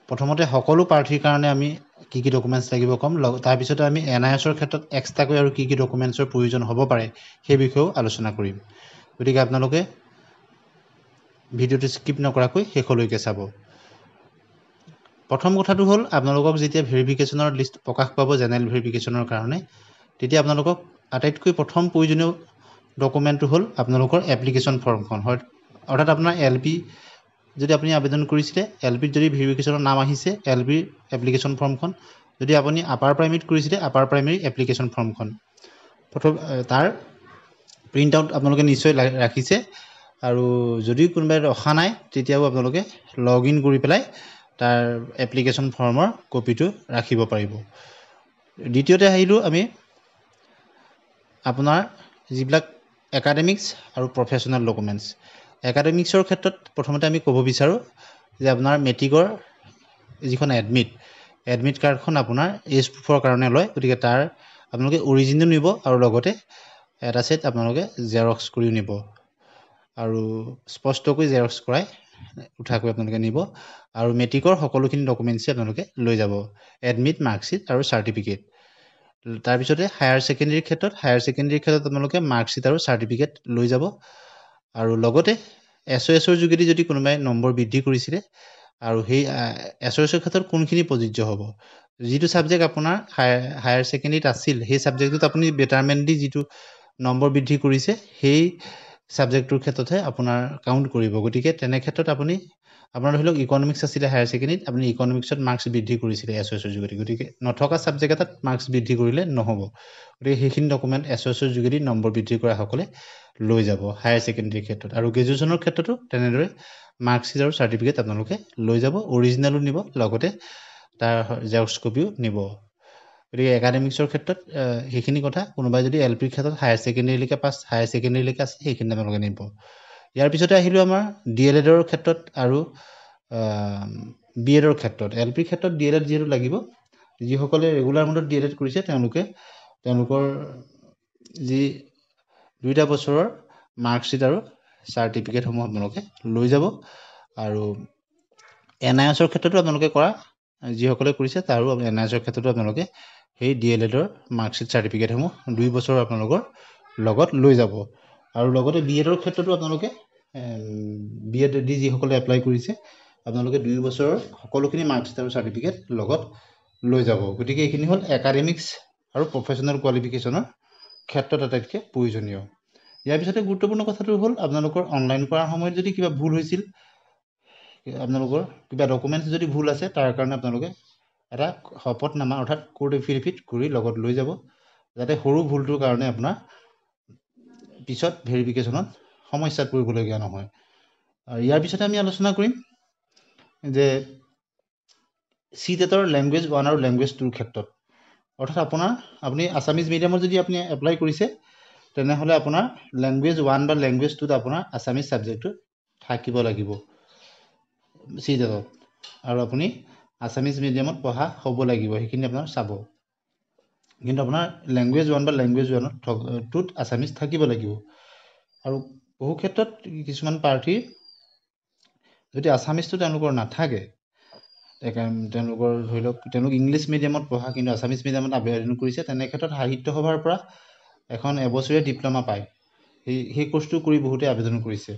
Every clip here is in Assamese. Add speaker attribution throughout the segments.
Speaker 1: প্ৰথমতে সকলো প্ৰাৰ্থীৰ কাৰণে আমি কি কি ডকুমেণ্টছ লাগিব ক'ম তাৰ পিছতে আমি NISৰ ক্ষেত্ৰত এক্সট্ৰাকৈ আৰু কি কি ডকুমেণ্টছৰ প্ৰয়োজন হ'ব পাৰে সেই বিষয়েও আলোচনা কৰিম গতিকে আপোনালোকে ভিডিঅ'টো স্কিপ নকৰাকৈ শেষলৈকে চাব প্ৰথম কথাটো হ'ল আপোনালোকক যেতিয়া ভেৰিফিকেশ্যনৰ লিষ্ট প্ৰকাশ পাব জেনেৰেল ভেৰিফিকেশ্যনৰ কাৰণে তেতিয়া আপোনালোকক আটাইতকৈ প্ৰথম প্ৰয়োজনীয় ডকুমেণ্টটো হ'ল আপোনালোকৰ এপ্লিকেশ্যন ফৰ্মখন হয় অৰ্থাৎ আপোনাৰ LP যদি আপুনি আবেদন কৰিছিলে LPত যদি ভেৰিফিকেশ্যনৰ নাম আহিছে LPৰ এপ্লিকেশ্যন ফৰ্মখন যদি আপুনি আপাৰ প্ৰাইমেৰীত কৰিছিলে আপাৰ প্ৰাইমেৰী এপ্লিকেশ্যন ফৰ্মখন প্ৰথম তাৰ প্ৰিণ্ট আউট আপোনালোকে নিশ্চয় ৰাখিছে আৰু যদি কোনোবাই ৰখা নাই তেতিয়াও আপোনালোকে লগ ইন কৰি পেলাই তাৰ এপ্লিকেশ্যন ফৰ্মৰ কপিটো ৰাখিব পাৰিব দ্বিতীয়তে আহিলোঁ আমি আপোনাৰ যিবিলাক একাডেমিক্স আৰু প্ৰফেশ্যনেল ডকুমেণ্টছ একাডেমিক্সৰ ক্ষেত্ৰত প্ৰথমতে আমি ক'ব বিচাৰোঁ যে আপোনাৰ মেট্ৰিকৰ যিখন এডমিট কাৰ্ডখন আপোনাৰ এজ প্ৰুফৰ কাৰণে লয় গতিকে তাৰ আপোনালোকে অৰিজিনেল নিব আৰু লগতে এটা ছেট আপোনালোকে জেৰক্স কৰিও নিব আৰু স্পষ্টকৈ জেৰক্স কৰাই উঠাকৈ আপোনালোকে নিব আৰু মেট্ৰিকৰ সকলোখিনি ডকুমেণ্টছেই আপোনালোকে লৈ যাব এডমিট মাৰ্কশ্বিট আৰু চাৰ্টিফিকেট তাৰপিছতে হায়াৰ ছেকেণ্ডেৰীৰ ক্ষেত্ৰত আপোনালোকে মাৰ্কশ্বিট আৰু চাৰ্টিফিকেট লৈ যাব আৰু লগতে SOSৰ যোগেদি যদি কোনোবাই নম্বৰ বৃদ্ধি কৰিছিলে আৰু সেই SOSৰ ক্ষেত্ৰত কোনখিনি প্ৰযোজ্য হ'ব যিটো ছাবজেক্ট আপোনাৰ হায়াৰ ছেকেণ্ডেৰীত আছিল সেই ছাবজেক্টটোত আপুনি বেটাৰমেণ্ট দি যিটো নম্বৰ বৃদ্ধি কৰিছে সেই ছাবজেক্টটোৰ ক্ষেত্ৰতহে আপোনাৰ কাউণ্ট কৰিব গতিকে তেনে ক্ষেত্ৰত আপুনি আপোনাৰ ধৰি লওক ইকনমিক্স আছিলে হায়াৰ ছেকেণ্ডেৰীত আপুনি ইকনমিক্সত মাৰ্কছ বৃদ্ধি কৰিছিলে SOSৰ যোগেদি গতিকে নথকা ছাবজেক্ট এটাত মাৰ্কছ বৃদ্ধি কৰিলে নহ'ব গতিকে সেইখিনি ডকুমেণ্ট SOSৰ যোগেদি নম্বৰ বৃদ্ধি কৰাসকলে লৈ যাব হায়াৰ ছেকেণ্ডেৰীৰ ক্ষেত্ৰত আৰু গ্ৰেজুৱেশ্যনৰ ক্ষেত্ৰতো তেনেদৰে মাৰ্কশ্বিট আৰু চাৰ্টিফিকেট আপোনালোকে লৈ যাব অৰিজিনেলো নিব লগতে তাৰ জেৰক্স কপিও নিব গতিকে একাডেমিক্সৰ ক্ষেত্ৰত সেইখিনি কথা কোনোবাই যদি LPৰ ক্ষেত্ৰত হায়াৰ ছেকেণ্ডেৰীলৈকে আছে সেইখিনি আপোনালোকে নিব ইয়াৰ পিছতে আহিলোঁ আমাৰ DLEDৰ ক্ষেত্ৰত আৰু BEdৰ ক্ষেত্ৰত LPৰ ক্ষেত্ৰত DLED যিহেতু লাগিব যিসকলে ৰেগুলাৰ মোডত DLED কৰিছে তেওঁলোকৰ যি 2 বছৰৰ মাৰ্কশ্বিট আৰু চাৰ্টিফিকেটসমূহ আপোনালোকে লৈ যাব আৰু NISৰ ক্ষেত্ৰতো আপোনালোকে কৰা যিসকলে কৰিছে তাৰো NISৰ ক্ষেত্ৰতো আপোনালোকে সেই DLEDৰ মাৰ্কশ্বিট চাৰ্টিফিকেটসমূহ 2 বছৰ আপোনালোকৰ লগত লৈ যাব আৰু লগতে BEdৰ ক্ষেত্ৰতো আপোনালোকে BEd যিসকলে এপ্লাই কৰিছে আপোনালোকে 2 বছৰৰ সকলোখিনি মাৰ্কশ্বিট আৰু চাৰ্টিফিকেট লগত লৈ যাব গতিকে এইখিনি হ'ল একাডেমিক্স আৰু প্ৰফেশ্যনেল কোৱালিফিকেশ্যনৰ ক্ষেত্ৰত আটাইতকৈ প্ৰয়োজনীয় ইয়াৰ পিছতে গুৰুত্বপূৰ্ণ কথাটো হ'ল আপোনালোকৰ অনলাইন কৰাৰ সময়ত যদি কিবা ভুল হৈছিল আপোনালোকৰ কিবা ডকুমেণ্টছ যদি ভুল আছে তাৰ কাৰণে আপোনালোকে এটা শপতনামা অৰ্থাৎ কোৰ্ট এফিডেভিট কৰি লগত লৈ যাব যাতে সৰু ভুলটোৰ কাৰণে আপোনাৰ পিছত ভেৰিফিকেশ্যনত সমস্যাত পৰিবলগীয়া নহয় আৰু ইয়াৰ পিছতে আমি আলোচনা কৰিম যে CTETৰ লেংগুৱেজ 1 আৰু লেংগুৱেজ 2ৰ ক্ষেত্ৰত অৰ্থাৎ আপুনি আছামিজ মিডিয়ামত যদি আপুনি এপ্লাই কৰিছে তেনেহ'লে আপোনাৰ লেংগুৱেজ 1 বা লেংগুৱেজ 2ত আপোনাৰ আছামিজ ছাবজেক্টটো থাকিব লাগিব CTETত আৰু আপুনি আছামিজ মিডিয়ামত পঢ়া হ'ব লাগিব সেইখিনি আপোনাৰ চাব কিন্তু আপোনাৰ লেংগুৱেজ 1 বা লেংগুৱেজ 2ত আছামিজ থাকিব লাগিব আৰু বহু ক্ষেত্ৰত কিছুমান প্ৰাৰ্থীৰ যদি আছামিজটো তেওঁলোকৰ নাথাকে তেওঁলোকৰ ধৰি লওক তেওঁলোক ইংলিছ মিডিয়ামত পঢ়া কিন্তু আছামিজ মিডিয়ামত আবেদন কৰিছে তেনে ক্ষেত্ৰত সাহিত্য সভাৰ পৰা এখন এবছৰীয়া ডিপ্ল'মা পায় সেই কোৰ্চটো কৰি বহুতে আবেদন কৰিছে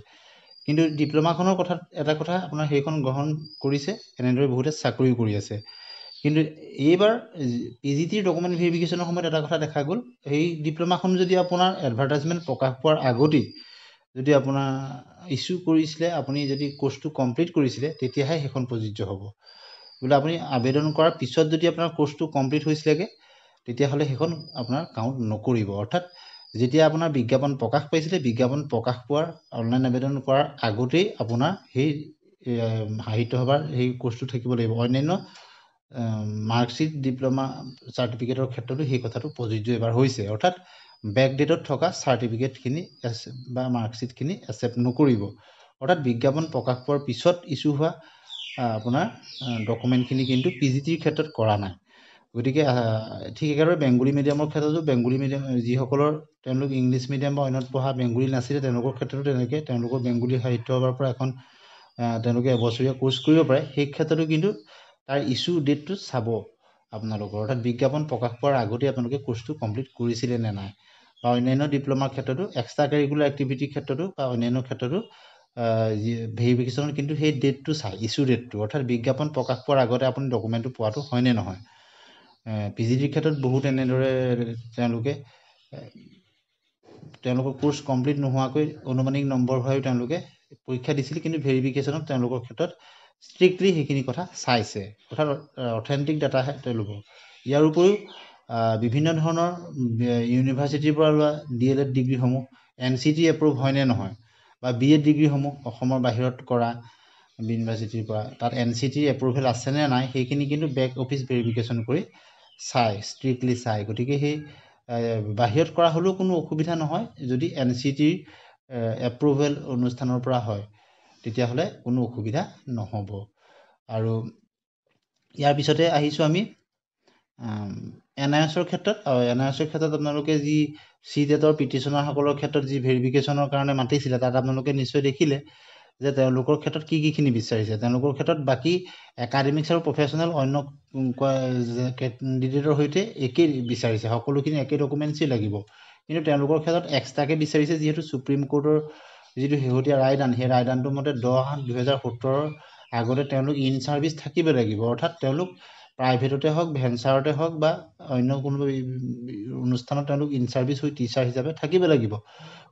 Speaker 1: কিন্তু ডিপ্ল'মাখনৰ কথাত এটা কথা আপোনাৰ সেইখন গ্ৰহণ কৰিছে এনেদৰে বহুতে চাকৰিও কৰি আছে কিন্তু এইবাৰ PGTৰ ডকুমেণ্ট ভেৰিফিকেশ্যনৰ সময়ত এটা কথা দেখা গ'ল সেই ডিপ্ল'মাখন যদি আপোনাৰ এডভাৰটাইজমেণ্ট প্ৰকাশ পোৱাৰ আগতেই যদি আপোনাৰ ইছ্যু কৰিছিলে আপুনি যদি কোৰ্চটো কমপ্লিট কৰিছিলে তেতিয়াহে সেইখন প্ৰযোজ্য হ'ব বোলে আপুনি আবেদন কৰাৰ পিছত যদি আপোনাৰ কোৰ্চটো কমপ্লিট হৈছিলেগৈ তেতিয়াহ'লে সেইখন আপোনাৰ কাউণ্ট নকৰিব অৰ্থাৎ যেতিয়া আপোনাৰ বিজ্ঞাপন প্ৰকাশ পাইছিলে বিজ্ঞাপন প্ৰকাশ পোৱাৰ অনলাইন আবেদন কৰাৰ আগতেই আপোনাৰ সেই সাহিত্য সভাৰ সেই কোৰ্চটো থাকিব লাগিব অন্যান্য মাৰ্কশ্বিট ডিপ্ল'মা চাৰ্টিফিকেটৰ ক্ষেত্ৰতো সেই কথাটো প্ৰযোজ্য এবাৰ হৈছে অৰ্থাৎ বেকডেটত থকা চাৰ্টিফিকেটখিনি বা মাৰ্কশ্বিটখিনি একচেপ্ট নকৰিব অৰ্থাৎ বিজ্ঞাপন প্ৰকাশ পোৱাৰ পিছত ইছ্যু হোৱা আপোনাৰ ডকুমেণ্টখিনি কিন্তু PGTৰ ক্ষেত্ৰত কৰা নাই গতিকে ঠিক একেদৰে বেংগলী মিডিয়ামৰ ক্ষেত্ৰতো বেংগলী মিডিয়াম যিসকলৰ তেওঁলোক ইংলিছ মিডিয়াম বা অন্যত পঢ়া বেংগলী নাছিলে তেওঁলোকৰ ক্ষেত্ৰতো তেনেকৈ তেওঁলোকৰ বেংগলী সাহিত্য সভাৰ পৰা এখন তেওঁলোকে এবছৰীয়া কোৰ্চ কৰিব পাৰে সেই ক্ষেত্ৰতো কিন্তু তাৰ ইছ্যু ডেটটো চাব আপোনালোকৰ, অৰ্থাৎ বিজ্ঞাপন প্ৰকাশ পোৱাৰ আগতে আপোনালোকে কোৰ্চটো কমপ্লিট কৰিছিলে নে নাই, বা অন্যান্য ডিপ্ল'মাৰ ক্ষেত্ৰতো এক্সট্ৰা কাৰিকুলাৰ এক্টিভিটিৰ ক্ষেত্ৰতো বা অন্যান্য ক্ষেত্ৰতো ভেৰিফিকেশ্যনত কিন্তু সেই ডেটটো চাই, ইছ্যু ডেটটো, অৰ্থাৎ বিজ্ঞাপন প্ৰকাশ পোৱাৰ আগতে আপুনি ডকুমেণ্টটো পোৱাটো হয়নে নহয়। PGDৰ ক্ষেত্ৰত বহুত এনেদৰে তেওঁলোকৰ কোৰ্চ কমপ্লিট নোহোৱাকৈ অনুমানিক নম্বৰ ভৰাই তেওঁলোকে পৰীক্ষা দিছিল, কিন্তু ভেৰিফিকেশ্যনত তেওঁলোকৰ ক্ষেত্ৰত ষ্ট্ৰিক্টলি সেইখিনি কথা চাইছে, অৰ্থাৎ অথেণ্টিক ডাটাহে তেওঁলোকৰ। ইয়াৰ উপৰিও বিভিন্ন ধৰণৰ ইউনিভাৰ্চিটিৰ পৰা লোৱা DLED ডিগ্ৰীসমূহ NCT এপ্ৰুভ হয়নে নহয়, বা BEd ডিগ্ৰীসমূহ অসমৰ বাহিৰত কৰা ইউনিভাৰ্চিটিৰ পৰা তাত NCT এপ্ৰুভেল আছেনে নাই, সেইখিনি কিন্তু বেক অফিচ ভেৰিফিকেশ্যন কৰি চাই, ষ্ট্ৰিক্টলি চাই। গতিকে সেই বাহিৰত কৰা হ'লেও কোনো অসুবিধা নহয়, যদি NCTৰ এপ্ৰুভেল অনুষ্ঠানৰ পৰা হয় তেতিয়াহ'লে কোনো অসুবিধা নহ'ব। আৰু ইয়াৰ পিছতে আহিছোঁ আমি NIOSৰ ক্ষেত্ৰত। NIOSৰ ক্ষেত্ৰত আপোনালোকে যি CTETৰ পিটিশ্যনাৰসকলৰ ক্ষেত্ৰত যি ভেৰিফিকেশ্যনৰ কাৰণে মাতিছিলে, তাত আপোনালোকে নিশ্চয় দেখিলে যে তেওঁলোকৰ ক্ষেত্ৰত কি বিচাৰিছে। তেওঁলোকৰ ক্ষেত্ৰত বাকী একাডেমিক্স আৰু প্ৰফেশ্যনেল অন্য কেণ্ডিডেটৰ সৈতে একেই বিচাৰিছে, সকলোখিনি একে ডকুমেণ্টছেই লাগিব, কিন্তু তেওঁলোকৰ ক্ষেত্ৰত এক্সট্ৰাকৈ বিচাৰিছে, যিহেতু ছুপ্ৰিম কোৰ্টৰ যিটো শেহতীয়া ৰায়দান, সেই ৰায়দানটোৰ মতে 10/8/2017 আগতে তেওঁলোক ইন ছাৰ্ভিচ থাকিব লাগিব, অৰ্থাৎ তেওঁলোক প্ৰাইভেটতে হওক, ভেঞ্চাৰতে হওক বা অন্য কোনো অনুষ্ঠানত তেওঁলোক ইন ছাৰ্ভিচ হৈ টিচাৰ হিচাপে থাকিব লাগিব।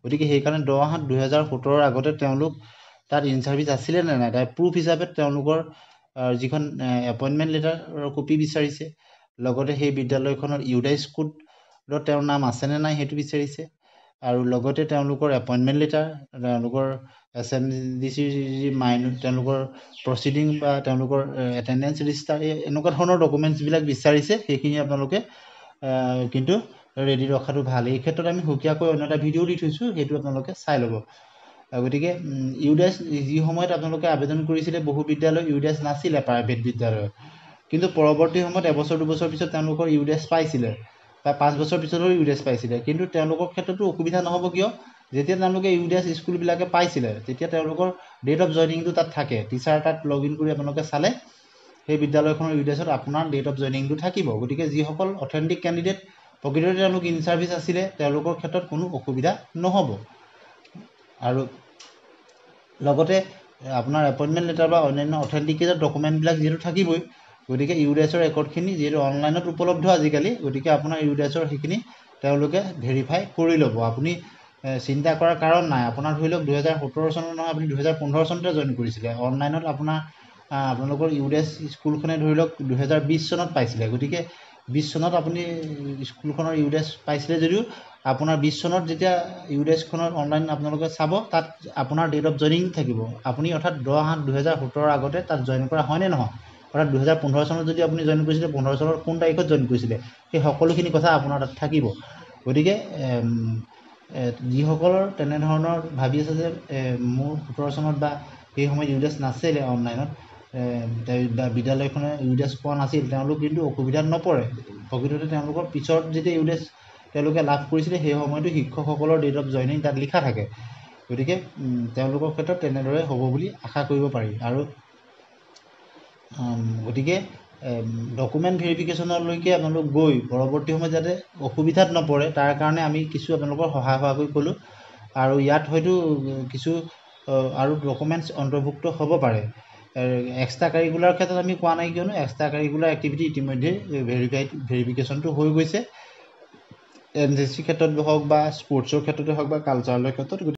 Speaker 1: গতিকে সেইকাৰণে 10/8/2017 আগতে তেওঁলোক তাত ইন ছাৰ্ভিচ আছিলে নে নাই, তাৰ প্ৰুফ হিচাপে তেওঁলোকৰ যিখন এপইণ্টমেণ্ট লেটাৰৰ কপি বিচাৰিছে, লগতে সেই বিদ্যালয়খনৰ ইউডাইচ কোডত তেওঁৰ নাম আছেনে নাই সেইটো বিচাৰিছে, আৰু লগতে তেওঁলোকৰ এপইণ্টমেণ্ট লেটাৰ, তেওঁলোকৰ SMDCৰ যি তেওঁলোকৰ প্ৰচিডিং বা তেওঁলোকৰ এটেণ্ডেঞ্চ ৰেজিষ্টাৰ, এনেকুৱা ধৰণৰ ডকুমেণ্টছবিলাক বিচাৰিছে। সেইখিনি আপোনালোকে কিন্তু ৰেডি ৰখাটো ভাল। এই ক্ষেত্ৰত আমি সুকীয়াকৈ অন্য এটা ভিডিঅ' দি থৈছোঁ, সেইটো আপোনালোকে চাই ল'ব। গতিকে ইউডাইচ যি সময়ত আপোনালোকে আবেদন কৰিছিলে, বহু বিদ্যালয় ইউডাইচ নাছিলে, প্ৰাইভেট বিদ্যালয়ত, কিন্তু পৰৱৰ্তী সময়ত 1-2 বছৰ পিছত তেওঁলোকৰ ইউডাইচ পাইছিলে, বা 5 বছৰ পিছতো ইউডাইচ পাইছিলে। কিন্তু তেওঁলোকৰ ক্ষেত্ৰতো অসুবিধা নহ'ব, কিয়, যেতিয়া তেওঁলোকে ইউডাইচ স্কুলবিলাকে পাইছিলে তেতিয়া তেওঁলোকৰ ডেট অফ জইনিংটো তাত থাকে। টিচাৰ তাত লগ ইন কৰি আপোনালোকে চালে সেই বিদ্যালয়খনৰ ইউডাইচত আপোনাৰ ডেট অফ জইনিংটো থাকিব। গতিকে যিসকল অথেণ্টিক কেণ্ডিডেট প্ৰকৃততে তেওঁলোক ইন ছাৰ্ভিচ আছিলে, তেওঁলোকৰ ক্ষেত্ৰত কোনো অসুবিধা নহ'ব। আৰু লগতে আপোনাৰ এপইণ্টমেণ্ট লেটাৰ বা অন্যান্য অথেণ্টিকেটেড ডকুমেণ্টবিলাক যিহেতু থাকিবই, গতিকে ইউডাইচৰ ৰেকৰ্ডখিনি যিহেতু অনলাইনত উপলব্ধ আজিকালি, গতিকে আপোনাৰ ইউডাইচৰ সেইখিনি তেওঁলোকে ভেৰিফাই কৰি ল'ব। আপুনি চিন্তা কৰাৰ কাৰণ নাই। আপোনাৰ ধৰি লওক 2017 চনত নহয়, আপুনি 2015 চনতে জইন কৰিছিলে, অনলাইনত আপোনালোকৰ ইউডাইচ স্কুলখনে ধৰি লওক 2020 চনত পাইছিলে। গতিকে 20 চনত আপুনি স্কুলখনৰ ইউডাইচ পাইছিলে যদিও আপোনাৰ 20 চনত যেতিয়া ইউডাইচখনৰ অনলাইন আপোনালোকে চাব, তাত আপোনাৰ ডেট অফ জইনিং থাকিব। আপুনি অৰ্থাৎ 10/8/2017 আগতে তাত জইন কৰা হয়নে নহয়, অৰ্থাৎ 2015 চনত যদি আপুনি জইন কৰিছিলে, 15 চনৰ কোন তাৰিখত জইন কৰিছিলে, সেই সকলোখিনি কথা আপোনাৰ তাত থাকিব। গতিকে যিসকলৰ তেনেধৰণৰ ভাবি আছে যে মোৰ 17 চনত বা সেই সময়ত ইউডাইচ নাছিলে অনলাইনত, বিদ্যালয়খনে ইউডাইচ পোৱা নাছিল, তেওঁলোক কিন্তু অসুবিধাত নপৰে। প্ৰকৃততে তেওঁলোকৰ পিছত যেতিয়া ইউডাইচ তেওঁলোকে লাভ কৰিছিলে, সেই সময়তো শিক্ষকসকলৰ ডেট অফ জইনিং তাত লিখা থাকে। গতিকে তেওঁলোকৰ ক্ষেত্ৰত তেনেদৰে হ'ব বুলি আশা কৰিব পাৰি। আৰু গতিকে ডকুমেণ্ট ভেৰিফিকেশ্যনলৈকে আপোনালোক গৈ পৰৱৰ্তী সময়ত যাতে অসুবিধাত নপৰে, তাৰ কাৰণে আমি কিছু আপোনালোকৰ সহায় হোৱাকৈ ক'লোঁ। আৰু ইয়াত হয়তো কিছু আৰু ডকুমেণ্টছ অন্তৰ্ভুক্ত হ'ব পাৰে। এক্সট্ৰা কাৰিকুলাৰ ক্ষেত্ৰত আমি কোৱা নাই, কিয়নো এক্সট্ৰা কাৰিকুলাৰ এক্টিভিটি ইতিমধ্যে ভেৰিফিকেশ্যনটো হৈ গৈছে, NCC ক্ষেত্ৰত হওক বা স্পৰ্টছৰ ক্ষেত্ৰতে হওক বা কালচাৰেলৰ ক্ষেত্ৰত।